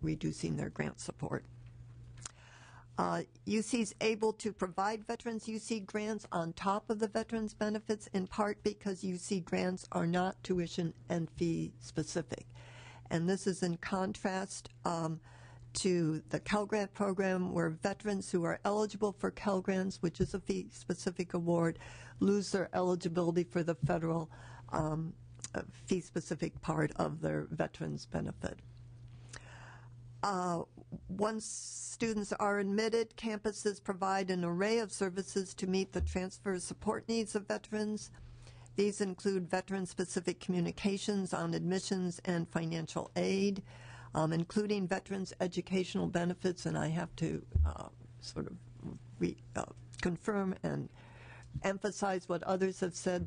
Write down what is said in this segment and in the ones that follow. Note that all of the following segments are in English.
reducing their grant support. UC is able to provide Veterans UC grants on top of the Veterans benefits, in part because UC grants are not tuition and fee specific. And this is in contrast to the Cal Grant program, where veterans who are eligible for Cal Grants, which is a fee-specific award, lose their eligibility for the federal fee-specific part of their veterans benefit. Once students are admitted, campuses provide an array of services to meet the transfer support needs of veterans. These include veteran-specific communications on admissions and financial aid, including veterans' educational benefits, and I have to confirm and emphasize what others have said.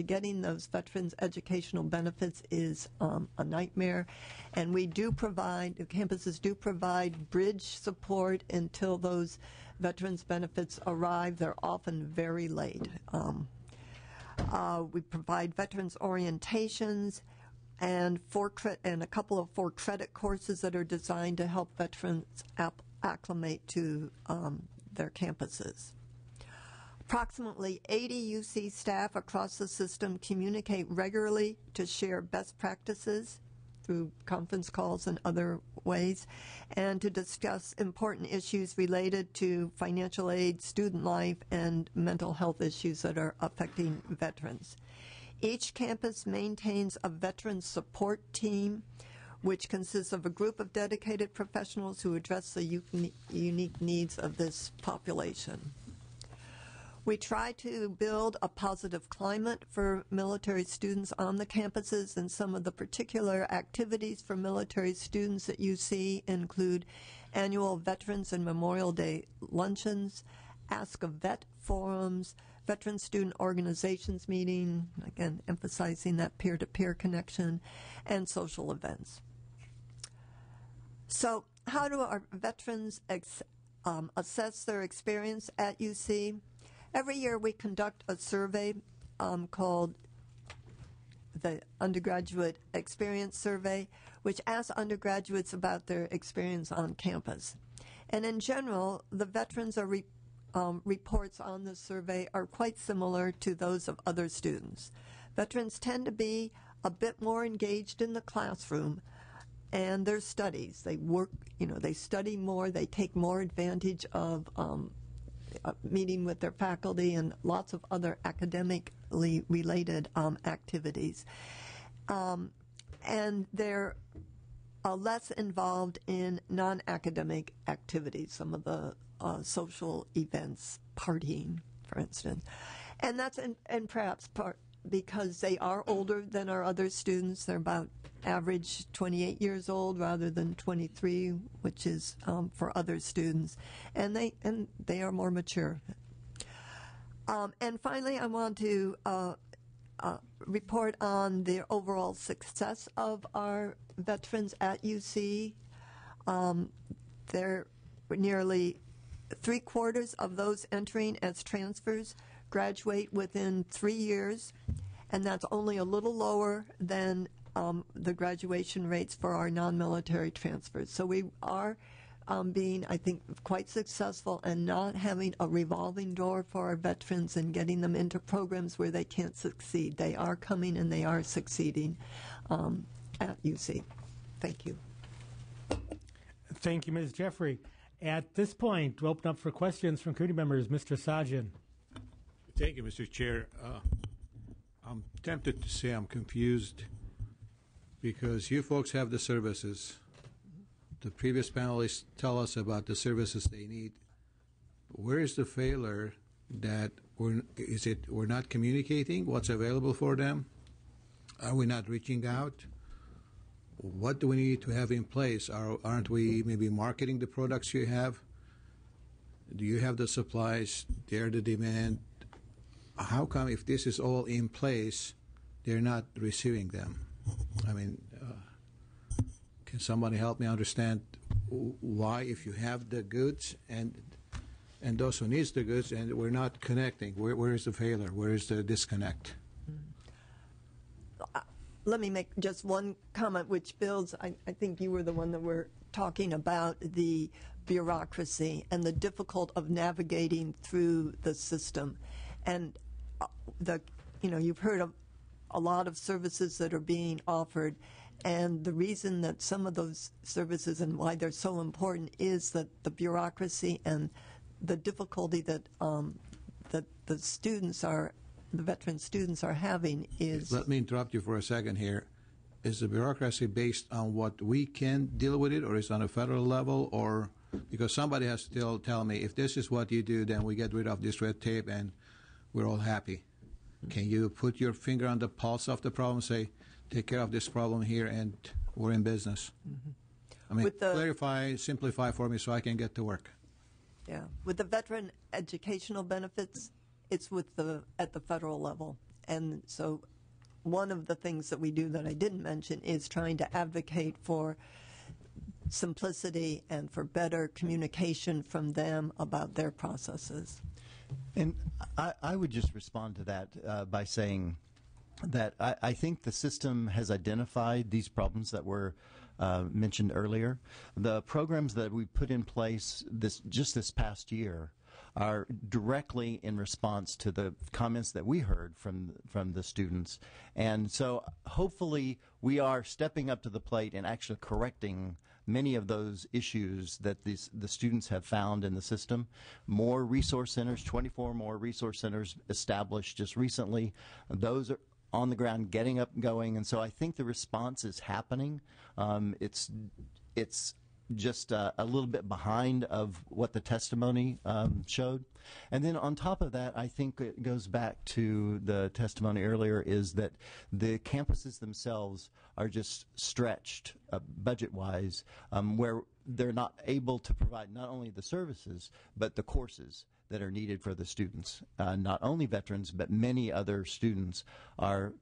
Getting those veterans' educational benefits is a nightmare, and the campuses do provide bridge support until those veterans' benefits arrive. They're often very late. We provide veterans orientations and a couple of 4-credit courses that are designed to help veterans acclimate to their campuses. Approximately 80 UC staff across the system communicate regularly to share best practices through conference calls and other ways, and to discuss important issues related to financial aid, student life, and mental health issues that are affecting veterans. Each campus maintains a veteran support team, which consists of a group of dedicated professionals who address the unique needs of this population. We try to build a positive climate for military students on the campuses, and some of the particular activities for military students at UC include annual Veterans and Memorial Day luncheons, Ask a Vet forums, Veteran Student Organizations meeting, again emphasizing that peer-to-peer connection, and social events. So how do our veterans assess their experience at UC? Every year we conduct a survey called the Undergraduate Experience Survey, which asks undergraduates about their experience on campus. And in general, the veterans reports on the survey are quite similar to those of other students. Veterans tend to be a bit more engaged in the classroom and their studies. They work, they study more, they take more advantage of meeting with their faculty and lots of other academically related activities. And they're less involved in non-academic activities, some of the social events, partying, for instance. And that's in perhaps part because they are older than our other students. They're about average 28 years old rather than 23, which is for other students. And they are more mature. And finally, I want to report on the overall success of our veterans at UC. They're nearly 3/4 of those entering as transfers graduate within 3 years, and that's only a little lower than the graduation rates for our non-military transfers. So we are being, I think, quite successful in not having a revolving door for our veterans and getting them into programs where they can't succeed. They are coming and they are succeeding at UC. Thank you. Thank you, Ms. Jeffrey. At this point, we'll open up for questions from committee members. Mr. Sajjan. Thank you, Mr. Chair. I'm tempted to say I'm confused because you folks have the services. The previous panelists tell us about the services they need. Where is the failure that we're not communicating what's available for them? Are we not reaching out? What do we need to have in place? Aren't we maybe marketing the products you have? Do you have the supplies? They're the demand. How come if this is all in place, they're not receiving them? I mean, can somebody help me understand why, if you have the goods and those who needs the goods, and we're not connecting, where is the failure? Where is the disconnect? Let me make just one comment which builds, I think you were the one that were talking about the bureaucracy and the difficult of navigating through the system. And you've heard of a lot of services that are being offered, and the reason that some of those services and why they're so important is that the bureaucracy and the difficulty that the veteran students are having is. Let me interrupt you for a second here. Is the bureaucracy based on what we can deal with it, or is it on a federal level, or because somebody has to still tell me if this is what you do, then we get rid of this red tape and we're all happy? Can you put your finger on the pulse of the problem, say, take care of this problem here, and we're in business? I mean, clarify, simplify for me so I can get to work. Yeah, with the veteran educational benefits, it's at the federal level, and so one of the things that we do that I didn't mention is trying to advocate for simplicity and for better communication from them about their processes. And I would just respond to that by saying that I think the system has identified these problems that were mentioned earlier. The programs that we put in place this past year are directly in response to the comments that we heard from the students. And so hopefully we are stepping up to the plate and actually correcting many of those issues that the students have found in the system. More resource centers, 24 more resource centers established just recently. Those are on the ground, getting up and going. And so I think the response is happening. It's just a little bit behind of what the testimony showed. And then on top of that, I think it goes back to the testimony earlier, is that the campuses themselves are just stretched budget-wise, where they're not able to provide not only the services, but the courses that are needed for the students. Not only veterans, but many other students are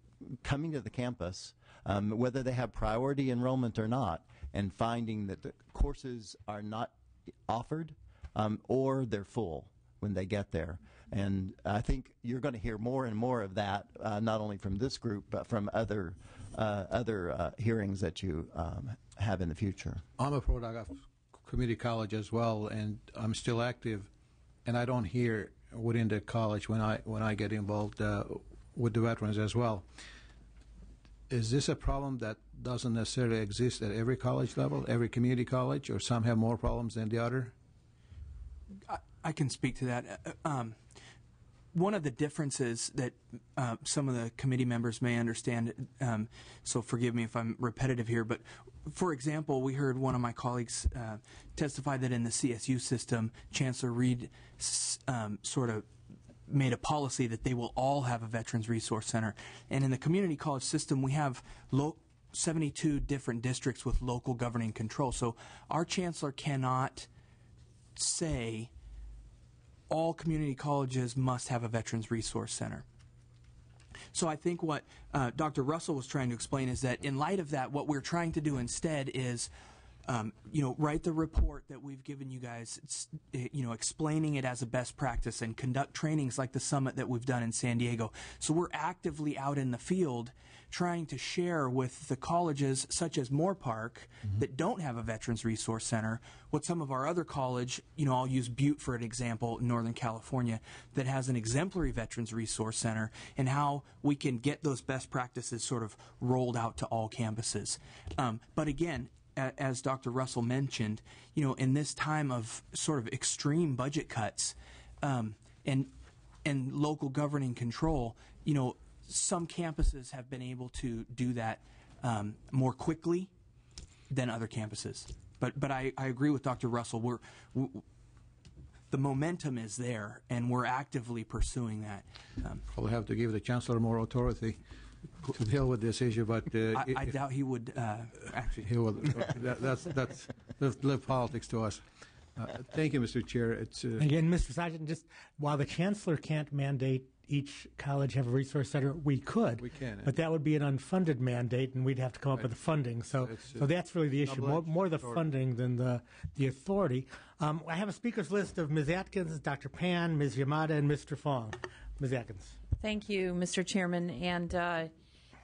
coming to the campus, whether they have priority enrollment or not, and finding that the courses are not offered or they're full when they get there. And I think you're going to hear more and more of that, not only from this group, but from other hearings that you have in the future. I'm a product of community college as well, and I'm still active, and I don't hear within the college when I get involved with the veterans as well. Is this a problem that doesn't necessarily exist at every college level, every community college, or some have more problems than the other? I can speak to that. One of the differences that some of the committee members may understand, so forgive me if I'm repetitive here, but for example, we heard one of my colleagues testify that in the CSU system, Chancellor Reed sort of made a policy that they will all have a Veterans Resource Center. And in the community college system, we have 72 different districts with local governing control. So our chancellor cannot say all community colleges must have a Veterans Resource Center. So I think what Dr. Russell was trying to explain is that in light of that, what we're trying to do instead is write the report that we've given you guys, explaining it as a best practice, and conduct trainings like the summit that we've done in San Diego. So we're actively out in the field trying to share with the colleges such as Moorpark that don't have a Veterans Resource Center what some of our other college, I'll use Butte for an example in Northern California, that has an exemplary Veterans Resource Center, and how we can get those best practices sort of rolled out to all campuses. But again, as Dr. Russell mentioned, in this time of sort of extreme budget cuts and local governing control, some campuses have been able to do that more quickly than other campuses. But I agree with Dr. Russell. The momentum is there, and we're actively pursuing that. We'll have to give the chancellor more authority to deal with this issue, but I doubt he would actually. He will. That's live politics to us. Thank you, Mr. Chair. It's again, Mr. Sargent. Just while the chancellor can't mandate each college have a resource center, we could. We can, but that would be an unfunded mandate, and we'd have to come up with the funding. So that's really the issue. More the funding than the authority. I have a speakers list of Ms. Atkins, Dr. Pan, Ms. Yamada, and Mr. Fong. Ms. Atkins. Thank you, Mr. Chairman. And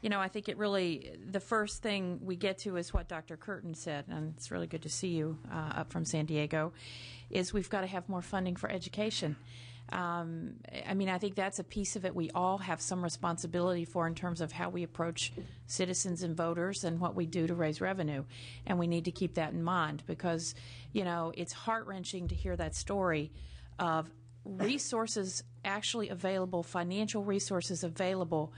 I think it really, the first thing we get to is what Dr. Curtin said, and it's really good to see you up from San Diego, is we've got to have more funding for education. I think that's a piece of it we all have some responsibility for in terms of how we approach citizens and voters and what we do to raise revenue. And we need to keep that in mind because, it's heart-wrenching to hear that story of resources actually available, financial resources available,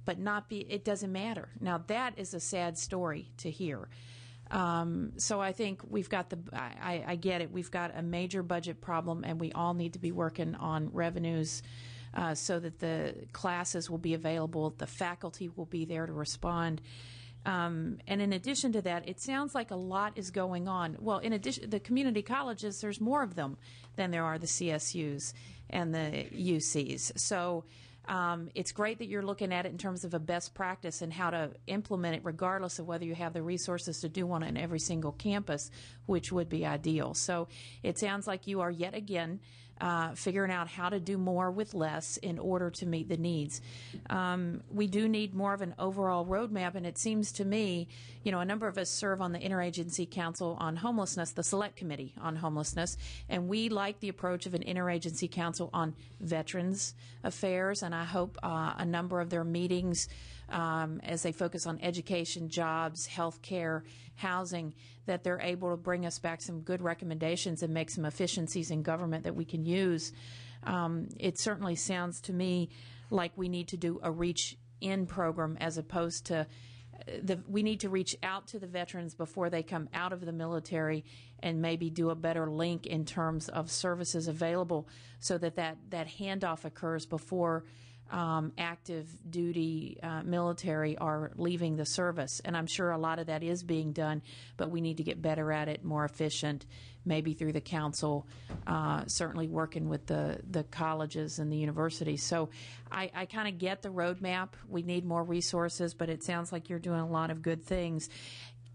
but it doesn't matter. Now, that is a sad story to hear. So I think we've got I get it. We've got a major budget problem, and we all need to be working on revenues so that the classes will be available, the faculty will be there to respond. And in addition to that, it sounds like a lot is going on. Well, in addition, the community colleges, there's more of them than there are the CSUs and the UCs. So it's great that you're looking at it in terms of a best practice and how to implement it regardless of whether you have the resources to do one on every single campus, which would be ideal. So it sounds like you are yet again figuring out how to do more with less in order to meet the needs. We do need more of an overall roadmap, and it seems to me, a number of us serve on the Interagency Council on Homelessness, the Select Committee on Homelessness, and we like the approach of an Interagency Council on Veterans Affairs, and I hope a number of their meetings as they focus on education, jobs, health care, housing, that they're able to bring us back some good recommendations and make some efficiencies in government that we can use. It certainly sounds to me like we need to do a reach-in program as opposed to we need to reach out to the veterans before they come out of the military and maybe do a better link in terms of services available so that handoff occurs before active duty military are leaving the service. And I'm sure a lot of that is being done, but we need to get better at it, more efficient, maybe through the council, certainly working with the colleges and the universities. So I kind of get the roadmap. We need more resources, but it sounds like you're doing a lot of good things.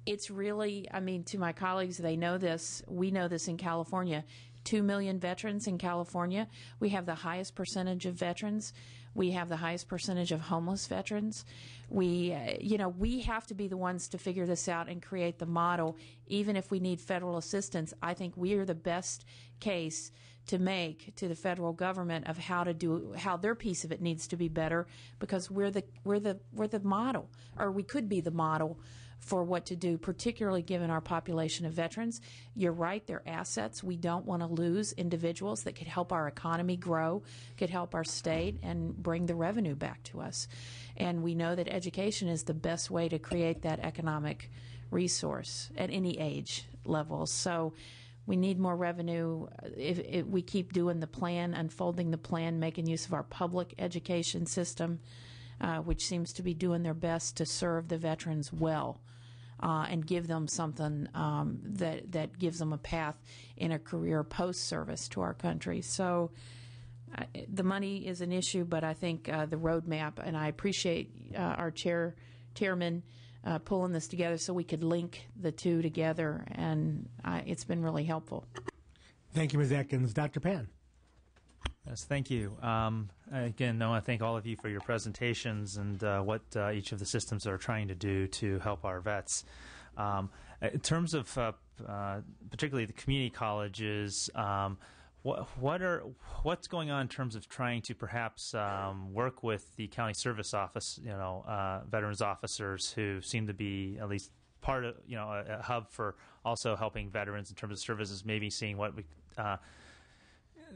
It's really, to my colleagues, they know this. We know this in California. 2 million veterans in California. We have the highest percentage of veterans. We have the highest percentage of homeless veterans. We have to be the ones to figure this out and create the model. Even if we need federal assistance, I think we are the best case to make to the federal government of how their piece of it needs to be better, because we're the model, or we could be the model for what to do, particularly given our population of veterans. You're right, they're assets. We don't want to lose individuals that could help our economy grow, could help our state, and bring the revenue back to us. And we know that education is the best way to create that economic resource at any age level. So we need more revenue. If we keep doing the plan, unfolding the plan, making use of our public education system, which seems to be doing their best to serve the veterans well and give them something that gives them a path in a career post-service to our country. So the money is an issue, but I think the roadmap, and I appreciate our chairman pulling this together so we could link the two together, and it's been really helpful. Thank you, Ms. Atkins. Dr. Pan. Yes, thank you. Again, I want to thank all of you for your presentations and what each of the systems are trying to do to help our vets. In terms of particularly the community colleges, what's going on in terms of trying to perhaps work with the county service office, veterans officers who seem to be at least part of, a hub for also helping veterans in terms of services, maybe seeing what we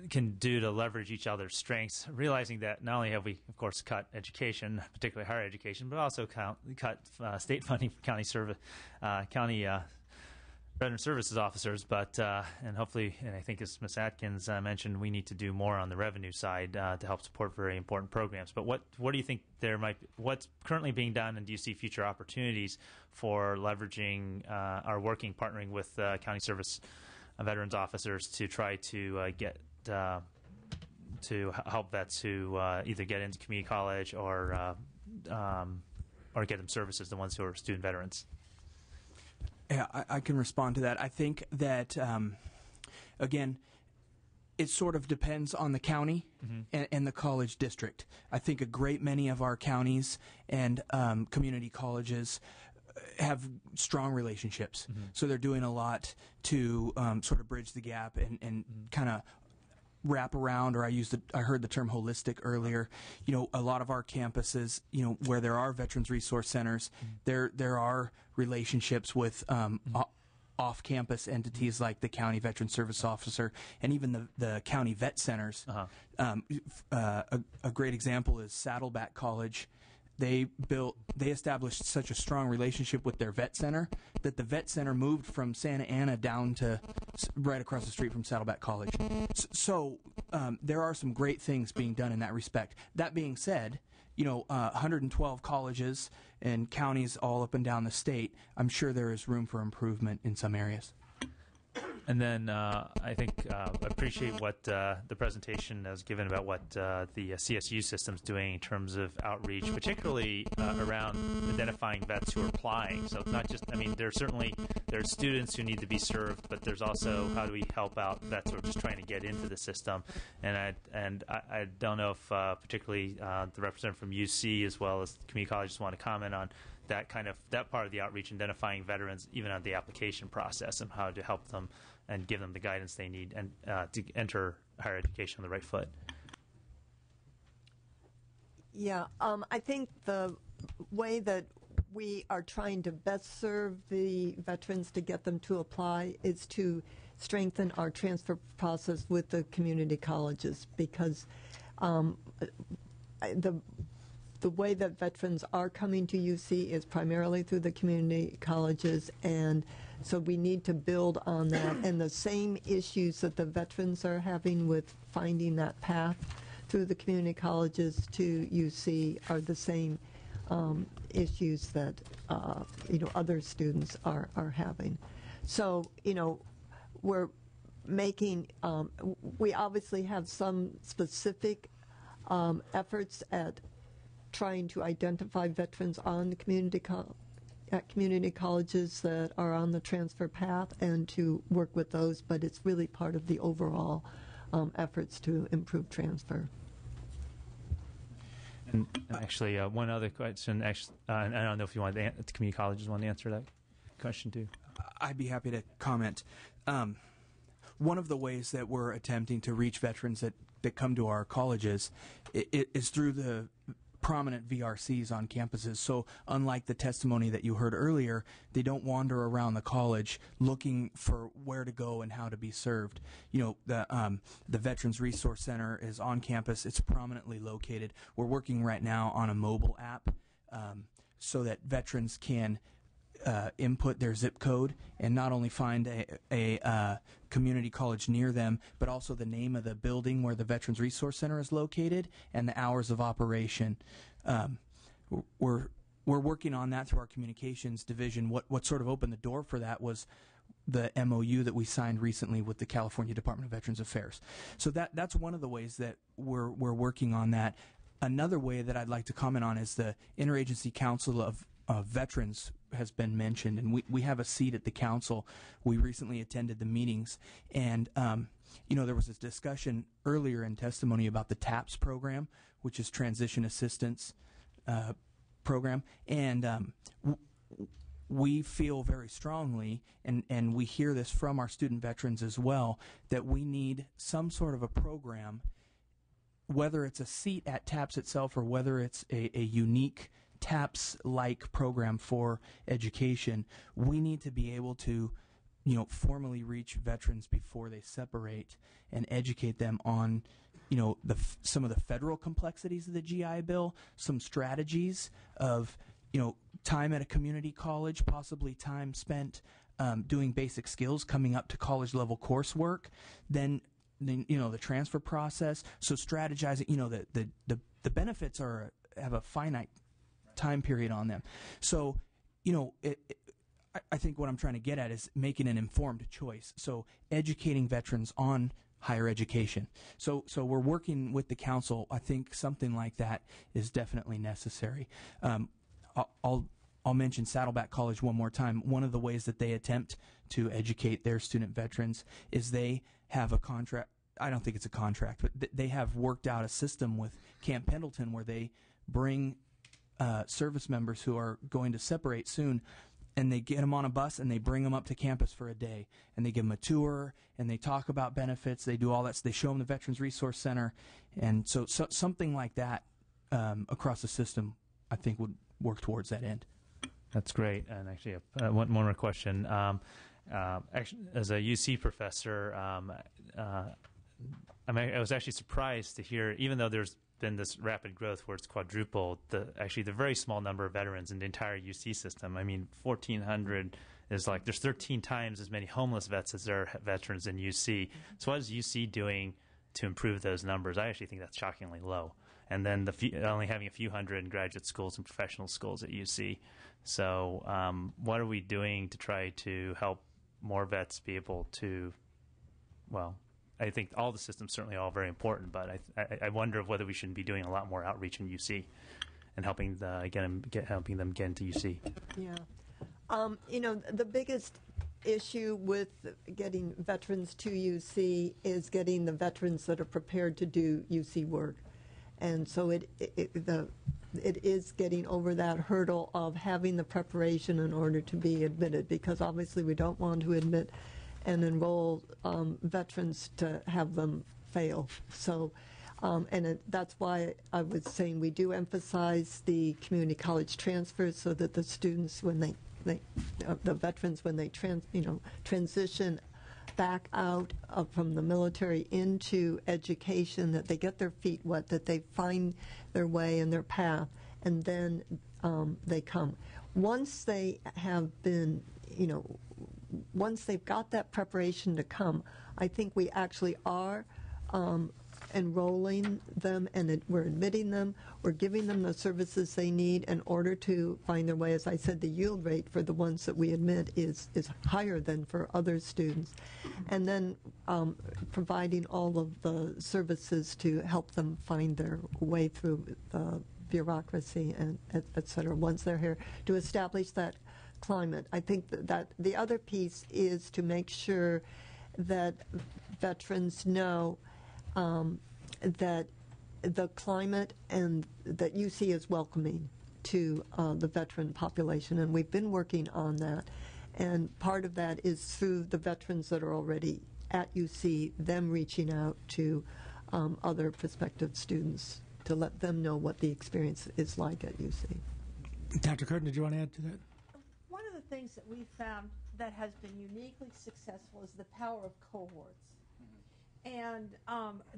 can do to leverage each other's strengths, realizing that not only have we, of course, cut education, particularly higher education, but also cut state funding for county veteran services officers. But and hopefully, and I think as Ms. Atkins mentioned, we need to do more on the revenue side to help support very important programs. But what do you think what's currently being done, and do you see future opportunities for leveraging our partnering with county service veterans officers to try to get to help vets who either get into community college or get them services, the ones who are student veterans? Yeah, I can respond to that. I think that, again, it sort of depends on the county and the college district. I think a great many of our counties and community colleges have strong relationships. So they're doing a lot to sort of bridge the gap and kind of wrap around, or I heard the term holistic earlier. A lot of our campuses, where there are Veterans Resource Centers, there are relationships with off-campus entities like the County Veteran Service Officer and even the County Vet Centers. A great example is Saddleback College. They established such a strong relationship with their vet center that the vet center moved from Santa Ana down to right across the street from Saddleback College. So there are some great things being done in that respect. That being said, 112 colleges and counties all up and down the state, I'm sure there is room for improvement in some areas. And then I think I appreciate what the presentation has given about what the CSU system's doing in terms of outreach, particularly around identifying vets who are applying. So it's not just, there's students who need to be served, but there's also how do we help out vets who are just trying to get into the system. And I don't know if particularly the representative from UC as well as community colleges want to comment on that part of the outreach, identifying veterans even on the application process and how to help them and give them the guidance they need and to enter higher education on the right foot. Yeah, I think the way that we are trying to best serve the veterans to get them to apply is to strengthen our transfer process with the community colleges, because the way that veterans are coming to UC is primarily through the community colleges, and so we need to build on that. And the same issues that the veterans are having with finding that path through the community colleges to UC are the same issues that other students are having. So we're making we obviously have some specific efforts at trying to identify veterans on the community colleges that are on the transfer path and to work with those, but it's really part of the overall efforts to improve transfer. And actually, one other question. Actually, I don't know if you want the community colleges want to answer that question too. I'd be happy to comment. One of the ways that we're attempting to reach veterans that come to our colleges is through the prominent VRCs on campuses. So unlike the testimony that you heard earlier, they don't wander around the college looking for where to go and how to be served. The Veterans Resource Center is on campus. It's prominently located. We're working right now on a mobile app so that veterans can input their zip code and not only find a community college near them, but also the name of the building where the Veterans Resource Center is located and the hours of operation. We're working on that through our communications division. What sort of opened the door for that was the MOU that we signed recently with the California Department of Veterans Affairs. So that's one of the ways that we're working on that. Another way that I'd like to comment on is the Interagency Council of Veterans has been mentioned, and we have a seat at the council. We recently attended the meetings, and there was this discussion earlier in testimony about the TAPS program, which is Transition Assistance Program, and we feel very strongly, and we hear this from our student veterans as well, that we need some sort of a program, whether it's a seat at TAPS itself or whether it's a unique TAPS-like program for education. We need to be able to, formally reach veterans before they separate and educate them on, some of the federal complexities of the GI Bill, some strategies of, time at a community college, possibly time spent doing basic skills, coming up to college-level coursework, then the transfer process. So strategizing, the benefits have a finite time period on them. So, I think what I'm trying to get at is making an informed choice. So educating veterans on higher education. So we're working with the council. I think something like that is definitely necessary. I'll mention Saddleback College one more time. One of the ways that they attempt to educate their student veterans is they have a contract I don't think it's a contract, but they have worked out a system with Camp Pendleton where they bring service members who are going to separate soon, and they get them on a bus and they bring them up to campus for a day, and they give them a tour and they talk about benefits. They do all that. So they show them the Veterans Resource Center, and so something like that across the system, I think, would work towards that end. That's great. And actually, one more question. Actually, as a UC professor, I was actually surprised to hear, even though there's been this rapid growth where it's quadrupled, the very small number of veterans in the entire UC system. I mean, 1,400 is like, there's 13 times as many homeless vets as there are veterans in UC. So what is UC doing to improve those numbers? I actually think that's shockingly low. And then only having a few hundred in graduate schools and professional schools at UC. So what are we doing to try to help more vets be able to, well, I think all the systems certainly are all very important, but I wonder whether we shouldn't be doing a lot more outreach in UC and helping them get into UC. Yeah. The biggest issue with getting veterans to UC is getting the veterans that are prepared to do UC work. And so it is getting over that hurdle of having the preparation in order to be admitted, because obviously we don't want to admit and enroll veterans to have them fail. So, that's why I was saying we do emphasize the community college transfers, so that the students, when the veterans, when they transition back out from the military into education, that they get their feet wet, that they find their way and their path, and then they come. Once they have been, once they've got that preparation to come, I think we actually are enrolling them, and we're admitting them. We're giving them the services they need in order to find their way. As I said, the yield rate for the ones that we admit is higher than for other students. And then providing all of the services to help them find their way through the bureaucracy and et cetera once they're here, to establish that climate. I think that the other piece is to make sure that veterans know that the climate and that UC is welcoming to the veteran population, and we've been working on that. And part of that is through the veterans that are already at UC, them reaching out to other prospective students to let them know what the experience is like at UC. Dr. Curtin, did you want to add to that? One of the things that we found that has been uniquely successful is the power of cohorts. And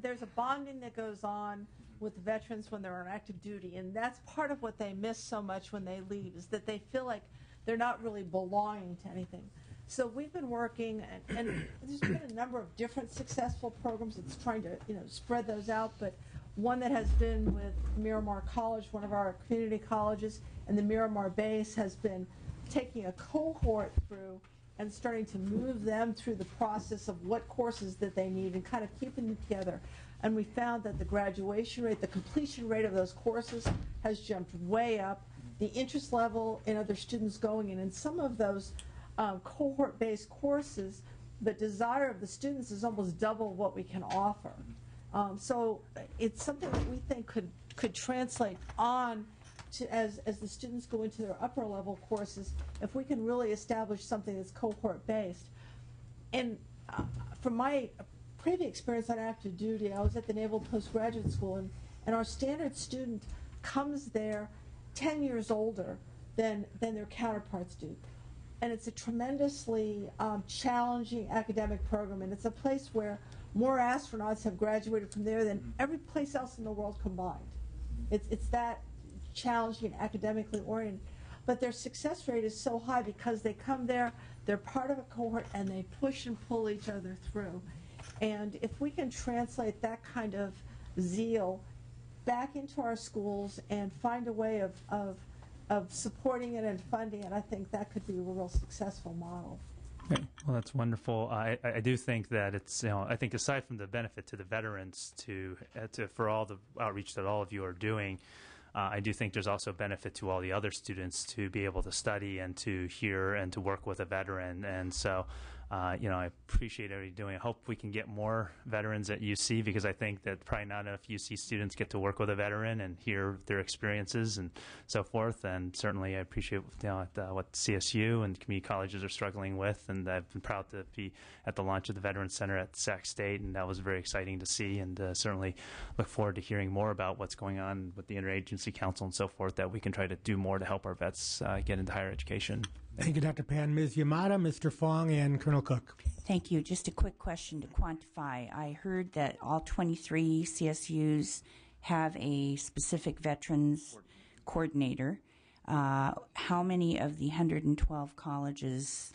there's a bonding that goes on with veterans when they're on active duty, and that's part of what they miss so much when they leave, is that they feel like they're not really belonging to anything. So we've been working, and there's been a number of different successful programs that's trying to spread those out, but one that has been with Miramar College, one of our community colleges, and the Miramar base has been taking a cohort through and starting to move them through the process of what courses that they need and kind of keeping them together. And we found that the graduation rate, the completion rate of those courses has jumped way up. The interest level in other students going in, and some of those cohort-based courses, the desire of the students is almost double what we can offer. So it's something that we think could translate on to, as the students go into their upper level courses, if we can really establish something that's cohort based. And from my previous experience on active duty, I was at the Naval Postgraduate School, and our standard student comes there 10 years older than their counterparts do. And it's a tremendously challenging academic program, and it's a place where more astronauts have graduated from there than every place else in the world combined. It's that challenging and academically oriented. But their success rate is so high because they come there, they're part of a cohort, and they push and pull each other through. And if we can translate that kind of zeal back into our schools and find a way of supporting it and funding it, I think that could be a real successful model. Okay. Well, that's wonderful. I do think that it's, I think aside from the benefit to the veterans for all the outreach that all of you are doing, I do think there's also benefit to all the other students to be able to study and to hear and to work with a veteran. And so I appreciate everybody doing. I hope we can get more veterans at UC, because I think that probably not enough UC students get to work with a veteran and hear their experiences and so forth. And certainly I appreciate what CSU and community colleges are struggling with. And I've been proud to be at the launch of the Veterans Center at Sac State, and that was very exciting to see. And certainly look forward to hearing more about what's going on with the Interagency Council and so forth, that we can try to do more to help our vets get into higher education. Thank you, Dr. Pan. Ms. Yamada, Mr. Fong, and Colonel Cook. Thank you. Just a quick question to quantify. I heard that all 23 CSUs have a specific veterans coordinator. How many of the 112 colleges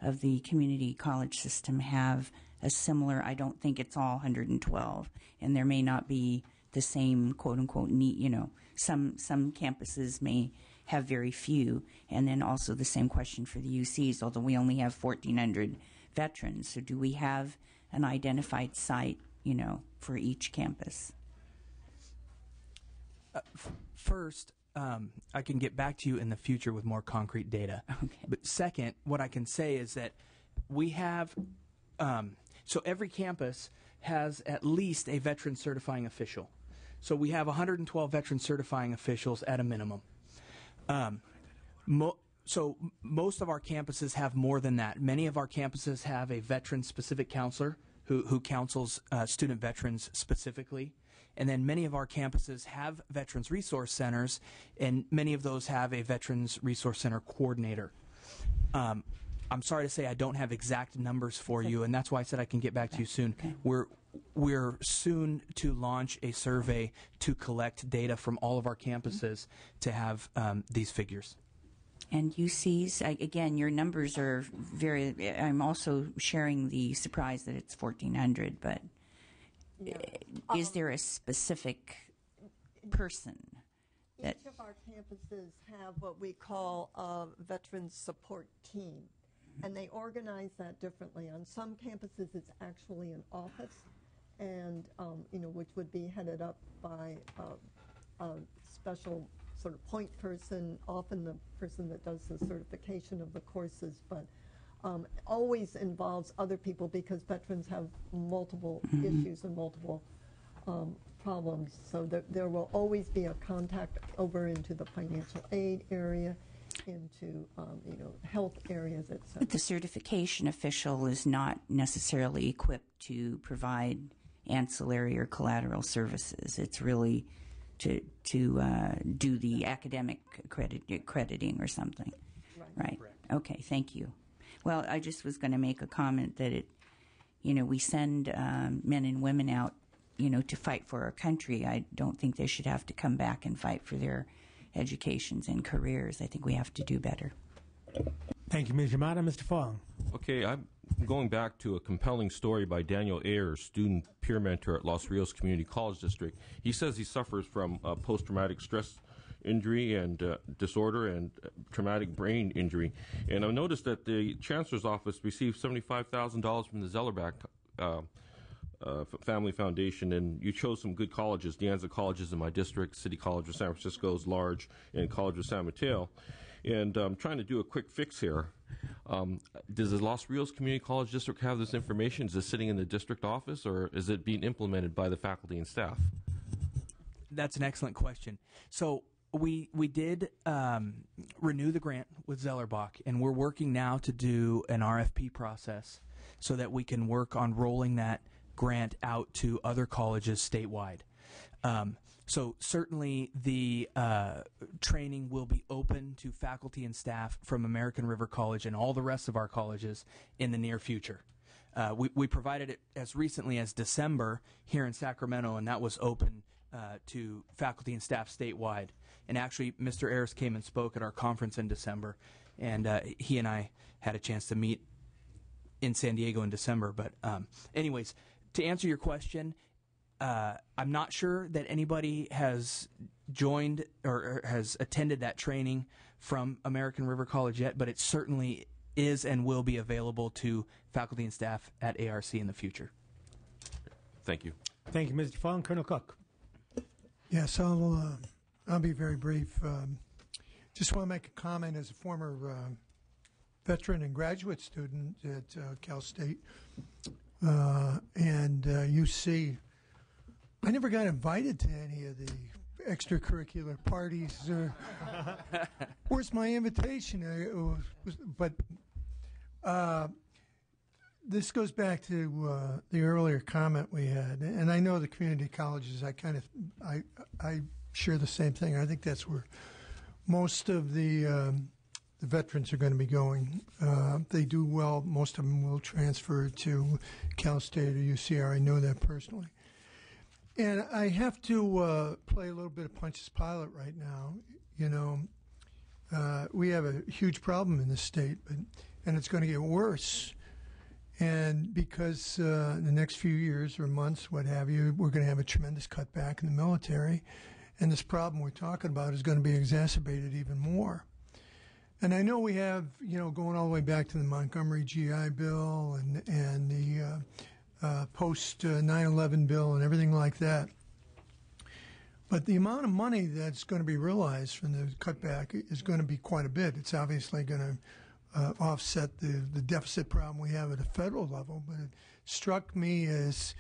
of the community college system have a similar? I don't think it's all 112, and there may not be the same quote unquote need. Some campuses may have very few, and then also the same question for the UCs, although we only have 1,400 veterans. So do we have an identified site, for each campus? First, I can get back to you in the future with more concrete data. Okay. But second, what I can say is that we have, so every campus has at least a veteran certifying official. So we have 112 veteran certifying officials at a minimum. So most of our campuses have more than that. Many of our campuses have a veteran-specific counselor who counsels student veterans specifically. And then many of our campuses have Veterans Resource Centers, and many of those have a Veterans Resource Center coordinator. I'm sorry to say I don't have exact numbers for you, and that's why I said I can get back to you soon. Okay. We're soon to launch a survey to collect data from all of our campuses to have these figures. And UCs, again, your numbers are I'm also sharing the surprise that it's 1,400, but is there a specific person? Each of our campuses have what we call a veterans support team, and they organize that differently. On some campuses, it's actually an office, and which would be headed up by a special sort of point person, often the person that does the certification of the courses, but always involves other people, because veterans have multiple issues and multiple problems. So there will always be a contact over into the financial aid area, into health areas, et cetera. But the certification official is not necessarily equipped to provide ancillary or collateral services. It's really to do the academic accrediting or something. Right. Okay, thank you. Well, I just was going to make a comment that we send men and women out, to fight for our country. I don't think they should have to come back and fight for their educations and careers. I think we have to do better. Thank you, Ms. Yamada. Mr. Fong. Okay, I'm going back to a compelling story by Daniel Ayers, student peer mentor at Los Rios Community College District. He says he suffers from post-traumatic stress injury and disorder and traumatic brain injury. And I've noticed that the Chancellor's Office received $75,000 from the Zellerbach Family Foundation, and you chose some good colleges. De Anza College is in my district, City College of San Francisco is large, and College of San Mateo. And I'm trying to do a quick fix here. Does the Los Rios Community College District have this information? Is it sitting in the district office, or is it being implemented by the faculty and staff? That's an excellent question. So we did renew the grant with Zellerbach, and we're working now to do an RFP process so that we can work on rolling that grant out to other colleges statewide. So certainly the training will be open to faculty and staff from American River College and all the rest of our colleges in the near future. We provided it as recently as December here in Sacramento, and that was open to faculty and staff statewide. And actually, Mr. Ayers came and spoke at our conference in December, and he and I had a chance to meet in San Diego in December. But anyways, to answer your question, I'm not sure that anybody has joined or has attended that training from American River College yet, but it certainly is and will be available to faculty and staff at ARC in the future. Thank you. Thank you, Mr. Fong. Colonel Cook. Yes, I'll be very brief. Just want to make a comment as a former veteran and graduate student at Cal State and UC. I never got invited to any of the extracurricular parties. Where's my invitation? This goes back to the earlier comment we had, and I know the community colleges. I share the same thing. I think that's where most of the veterans are going to be going. They do well. Most of them will transfer to Cal State or UCR. I know that personally. And I have to play a little bit of Pontius Pilate right now. You know, we have a huge problem in this state, and it's going to get worse. And because in the next few years or months, what have you, we're going to have a tremendous cutback in the military. And this problem we're talking about is going to be exacerbated even more. And I know we have, you know, going all the way back to the Montgomery GI Bill and the post 9/11 bill and everything like that. But the amount of money that's going to be realized from the cutback is going to be quite a bit. It's obviously going to offset the deficit problem we have at a federal level. But it struck me as,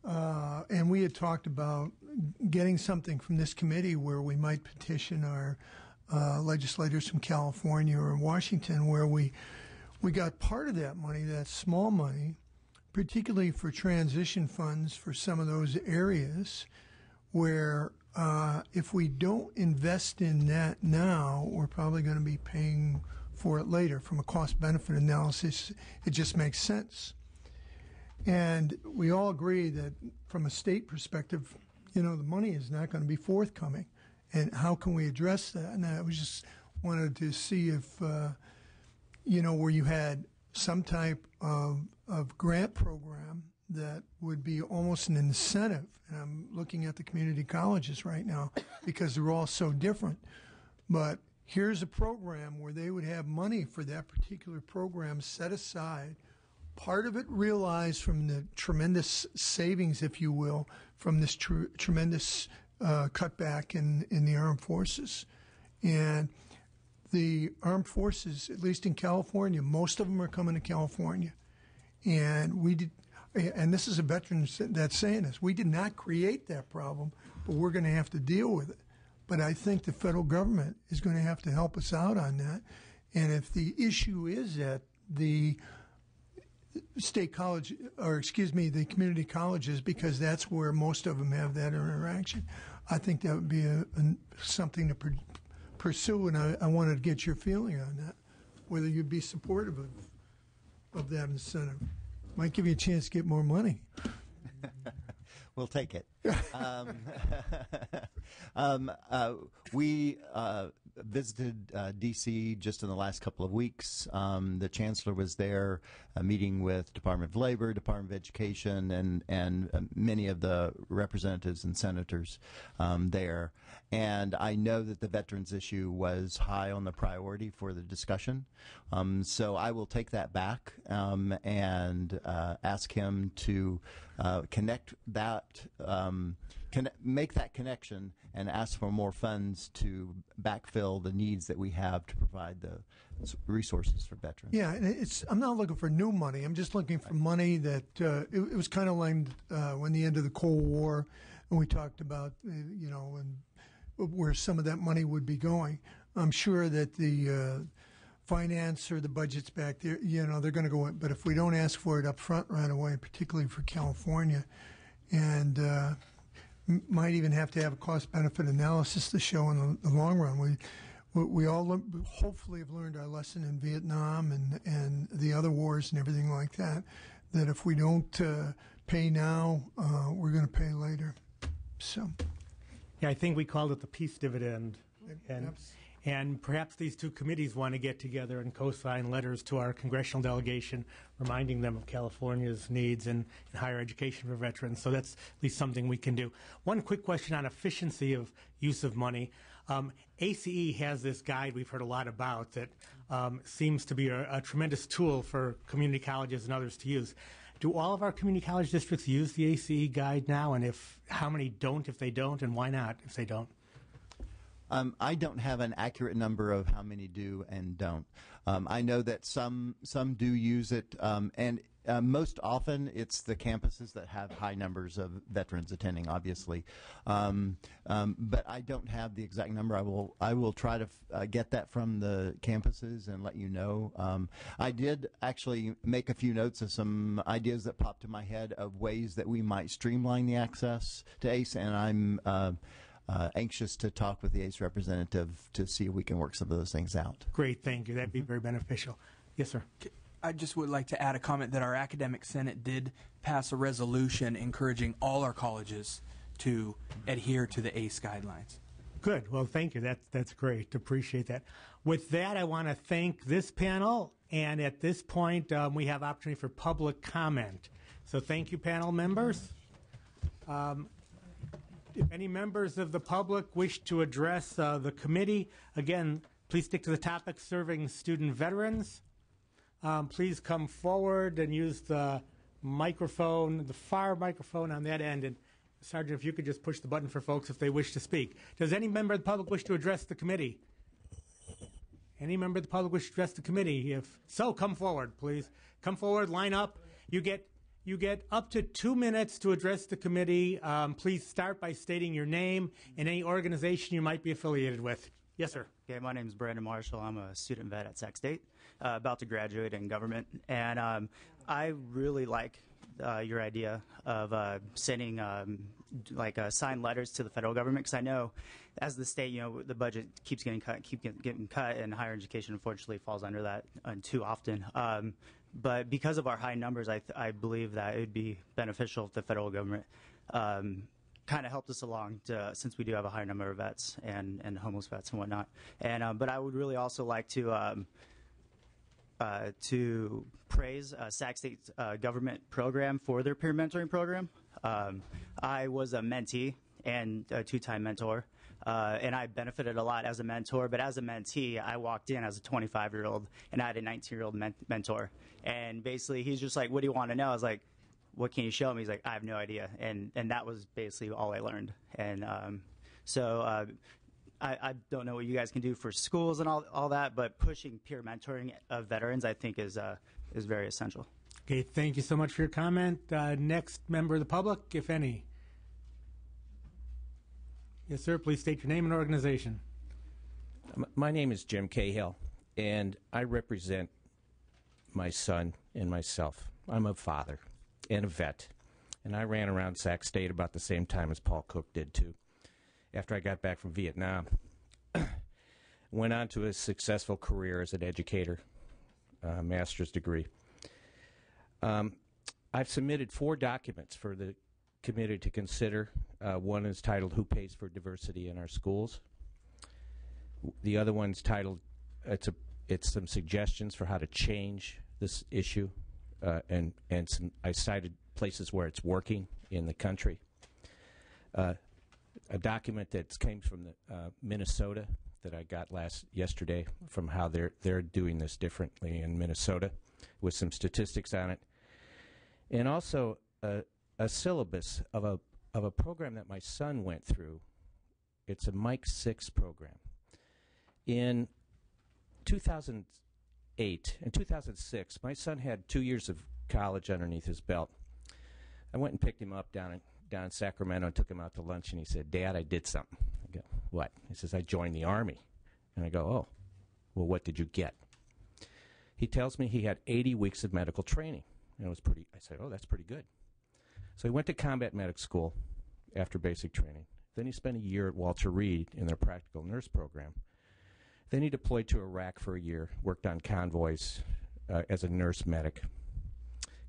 and we had talked about getting something from this committee where we might petition our legislators from California or Washington, where we got part of that money, that small money, particularly for transition funds for some of those areas where if we don't invest in that now, we're probably going to be paying for it later. From a cost-benefit analysis, it just makes sense. And we all agree that from a state perspective, you know, the money is not going to be forthcoming. And how can we address that? And I was just wanted to see if, you know, where you had some type of grant program that would be almost an incentive. And I'm looking at the community colleges right now because they're all so different. But here's a program where they would have money for that particular program set aside, part of it realized from the tremendous savings, if you will, from this tremendous cutback in the armed forces. And the armed forces, at least in California, most of them are coming to California. And we did, and this is a veteran that's saying this, we did not create that problem, but we're going to have to deal with it. But I think the federal government is going to have to help us out on that. And if the issue is that the state college, or excuse me, the community colleges, because that's where most of them have that interaction, I think that would be something to pursue. And I wanted to get your feeling on that, whether you'd be supportive of that incentive. Might give you a chance to get more money. We'll take it. We visited D.C. just in the last couple of weeks. The chancellor was there, meeting with Department of Labor, Department of Education, and many of the representatives and senators there. And I know that the veterans issue was high on the priority for the discussion. So I will take that back and ask him to connect that, make that connection and ask for more funds to backfill the needs that we have to provide the resources for veterans. Yeah, and I'm not looking for new money. I'm just looking for money that it was kind of like when the end of the Cold War, and we talked about you know, and where some of that money would be going. I'm sure that the finance or the budget's back there, you know, they're going to go in. But if we don't ask for it up front right away, particularly for California, and might even have to have a cost-benefit analysis to show in the long run. We all hopefully have learned our lesson in Vietnam and the other wars and everything like that, that if we don't pay now, we're going to pay later. So, yeah, I think we called it the peace dividend. And perhaps these two committees want to get together and co-sign letters to our congressional delegation reminding them of California's needs in higher education for veterans. So that's at least something we can do. One quick question on efficiency of use of money. ACE has this guide we've heard a lot about that seems to be a tremendous tool for community colleges and others to use. Do all of our community college districts use the ACE guide now? And how many don't if they don't, and why not if they don't? I don't have an accurate number of how many do and don't. I know that some do use it, and most often it's the campuses that have high numbers of veterans attending, obviously. But I don't have the exact number. I will try to get that from the campuses and let you know. I did actually make a few notes of some ideas that popped in my head of ways that we might streamline the access to ACE, and I'm anxious to talk with the ACE representative to see if we can work some of those things out. Great, thank you. That'd be very beneficial. Yes, sir. I just would like to add a comment that our academic senate did pass a resolution encouraging all our colleges to adhere to the ACE guidelines. Good. Well, thank you. That's great. Appreciate that. With that, I want to thank this panel, and at this point, we have opportunity for public comment. So thank you, panel members. If any members of the public wish to address the committee, again, please stick to the topic serving student veterans. Please come forward and use the microphone, the fire microphone on that end. And Sergeant, if you could just push the button for folks if they wish to speak. Does any member of the public wish to address the committee? Any member of the public wish to address the committee? If so, come forward, please. Come forward, line up. You get up to 2 minutes to address the committee. Please start by stating your name and any organization you might be affiliated with. Yes, sir. Okay, my name is Brandon Marshall. I'm a student vet at Sac State, about to graduate in government. And I really like your idea of sending signed letters to the federal government, because I know as the state, the budget keeps getting cut, and higher education unfortunately falls under that too often. But because of our high numbers, I believe that it would be beneficial if the federal government kind of helped us along since we do have a higher number of vets and homeless vets and whatnot. And but I would really also like to praise Sac State's government program for their peer mentoring program. I was a mentee and a two-time mentor, and I benefited a lot as a mentor. But as a mentee, I walked in as a 25-year-old, and I had a 19-year-old mentor. And basically, he's just like, "What do you want to know?" I was like, "What can you show me?" He's like, "I have no idea." And that was basically all I learned. And so I don't know what you guys can do for schools and all that, but pushing peer mentoring of veterans, I think, is very essential. Okay, thank you so much for your comment. Next member of the public, if any. Yes, sir. Please state your name and organization. My name is Jim Cahill, and I represent my son and myself. I'm a father and a vet, and I ran around Sac State about the same time as Paul Cook did, too. After I got back from Vietnam, went on to a successful career as an educator, master's degree. I've submitted 4 documents for the committee to consider. One is titled "Who Pays for Diversity in Our Schools?" The other one's titled it's some suggestions for how to change this issue, and I cited places where it's working in the country. A document that came from Minnesota that I got yesterday from how they're doing this differently in Minnesota, with some statistics on it, and also a syllabus of a program that my son went through. It's a Mike 6 program. In 2008 and 2006, my son had 2 years of college underneath his belt. I went and picked him up down in Sacramento and took him out to lunch, and he said, "Dad, I did something." I go, "What?" He says, "I joined the Army." And I go, "Oh, well, what did you get?" He tells me he had 80 weeks of medical training. And it was pretty. I said, "Oh, that's pretty good." So he went to combat medic school after basic training. Then he spent a year at Walter Reed in their practical nurse program. Then he deployed to Iraq for a year, worked on convoys as a nurse medic.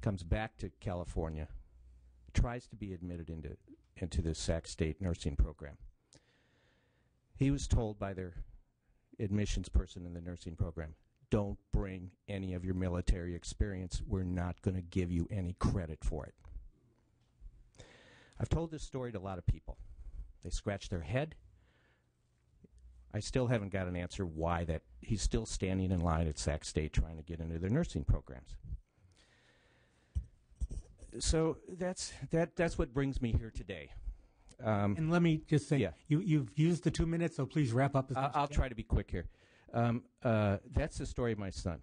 Comes back to California, tries to be admitted into the Sac State nursing program. He was told by their admissions person in the nursing program, "Don't bring any of your military experience. We're not going to give you any credit for it." I've told this story to a lot of people. They scratch their head. I still haven't got an answer why that he's still standing in line at Sac State trying to get into their nursing programs. So that's what brings me here today. And let me just say, Yeah. you've used the 2 minutes, so please wrap up. I'll try to be quick here. That's the story of my son.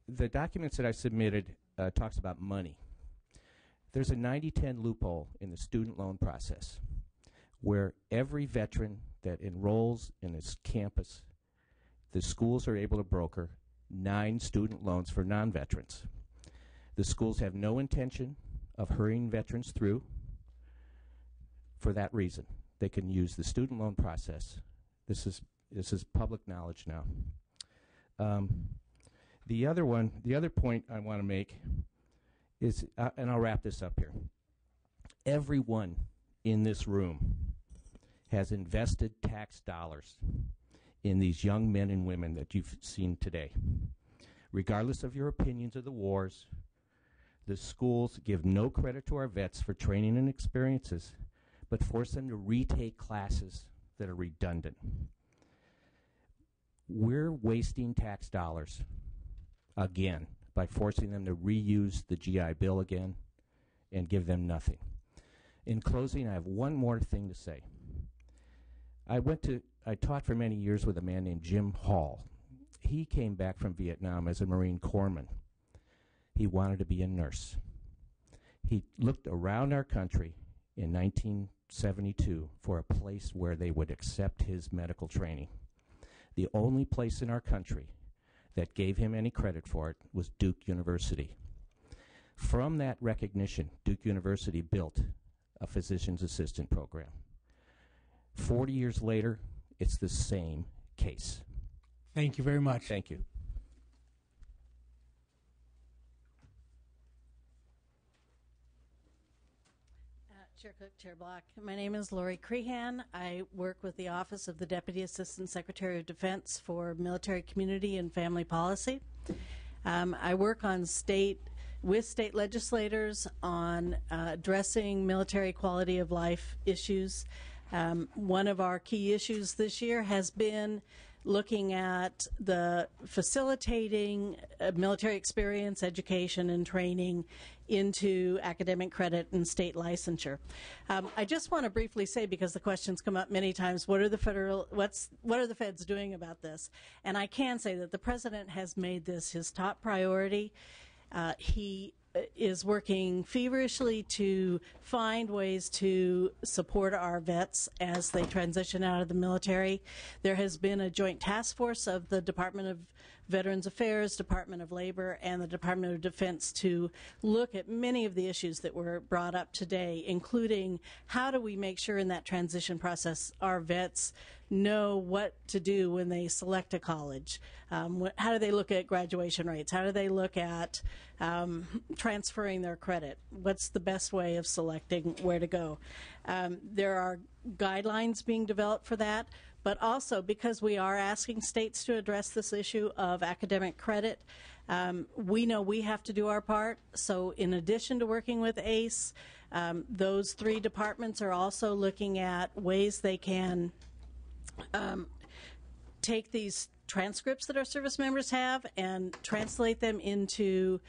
The documents that I submitted talks about money. There's a 90-10 loophole in the student loan process where every veteran that enrolls in this campus, the schools are able to broker 9 student loans for non-veterans. The schools have no intention of hurrying veterans through for that reason. They can use the student loan process. This is public knowledge now. The other point I want to make is, and I'll wrap this up here. Everyone in this room has invested tax dollars in these young men and women that you've seen today. Regardless of your opinions of the wars, the schools give no credit to our vets for training and experiences, but force them to retake classes that are redundant. We're wasting tax dollars again by forcing them to reuse the GI Bill again and give them nothing. In closing, I have one more thing to say. I taught for many years with a man named Jim Hall. He came back from Vietnam as a Marine Corpsman. He wanted to be a nurse. He looked around our country in 1972 for a place where they would accept his medical training. The only place in our country that gave him any credit for it was Duke University. From that recognition, Duke University built a physician's assistant program. 40 years later, it's the same case. Thank you very much. Thank you. Chair Cook, Chair Block. My name is Lori Crehan. I work with the Office of the Deputy Assistant Secretary of Defense for Military Community and Family Policy. I work on with state legislators on addressing military quality of life issues. One of our key issues this year has been looking at the facilitating military experience, education, and training into academic credit and state licensure. I just want to briefly say, because the questions come up many times, what are the feds doing about this? And I can say that the president has made this his top priority. He is working feverishly to find ways to support our vets as they transition out of the military. There has been a joint task force of the Department of Veterans Affairs, Department of Labor, and the Department of Defense to look at many of the issues that were brought up today, including how do we make sure in that transition process our vets know what to do when they select a college. How do they look at graduation rates? How do they look at transferring their credit? What's the best way of selecting where to go? There are guidelines being developed for that, but also because we are asking states to address this issue of academic credit, we know we have to do our part. So in addition to working with ACE, those 3 departments are also looking at ways they can take these transcripts that our service members have and translate them into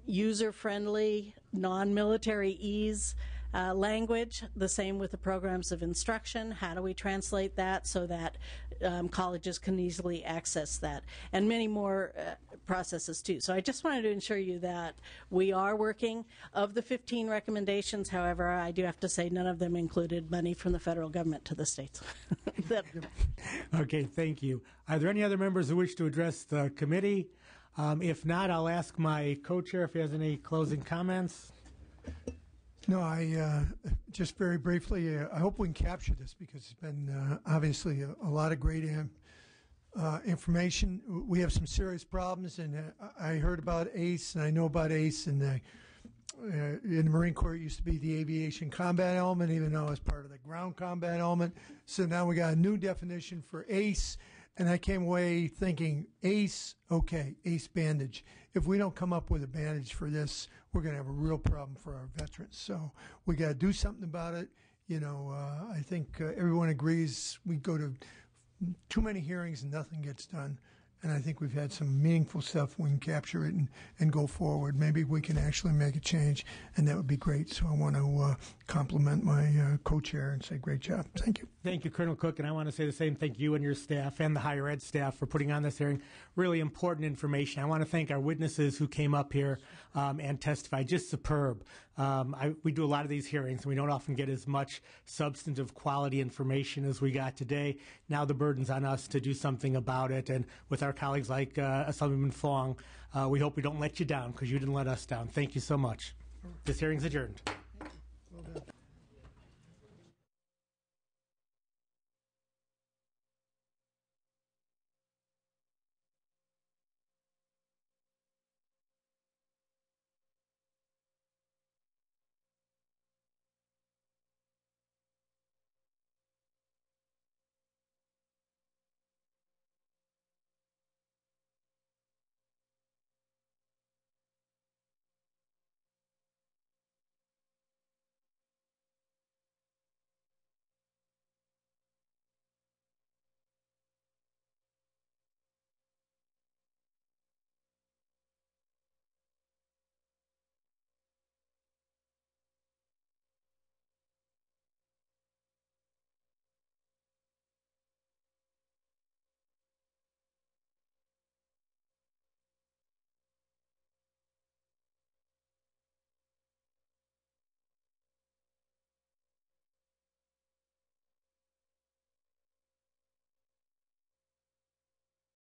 user-friendly, non-military ease language. The same with the programs of instruction. How do we translate that so that colleges can easily access that? And many more processes too. So I just wanted to assure you that we are working. Of the 15 recommendations, however, I do have to say none of them included money from the federal government to the states. Okay, thank you. Are there any other members who wish to address the committee? If not, I'll ask my co-chair if he has any closing comments. No, I just very briefly, I hope we can capture this because it's been obviously a lot of great information. We have some serious problems, and I heard about ACE, and I know about ACE, and in the Marine Corps it used to be the aviation combat element, even though it's part of the ground combat element. So now we got a new definition for ACE, and I came away thinking, ACE, okay, ACE bandage. If we don't come up with a bandage for this, we're going to have a real problem for our veterans. So we got to do something about it. You know, I think everyone agrees we go to too many hearings and nothing gets done. and I think we've had some meaningful stuff. We can capture it and go forward. Maybe we can actually make a change, and that would be great. So I want to compliment my co-chair and say great job. Thank you. Thank you, Colonel Cook, and I want to say the same thank you and your staff and the higher ed staff for putting on this hearing. Really important information. I want to thank our witnesses who came up here and testified. Just superb. We do a lot of these hearings, and we don't often get as much substantive quality information as we got today. Now the burden's on us to do something about it, and with our colleagues like Assemblyman Fong, we hope we don't let you down, because you didn't let us down. Thank you so much. This hearing's adjourned.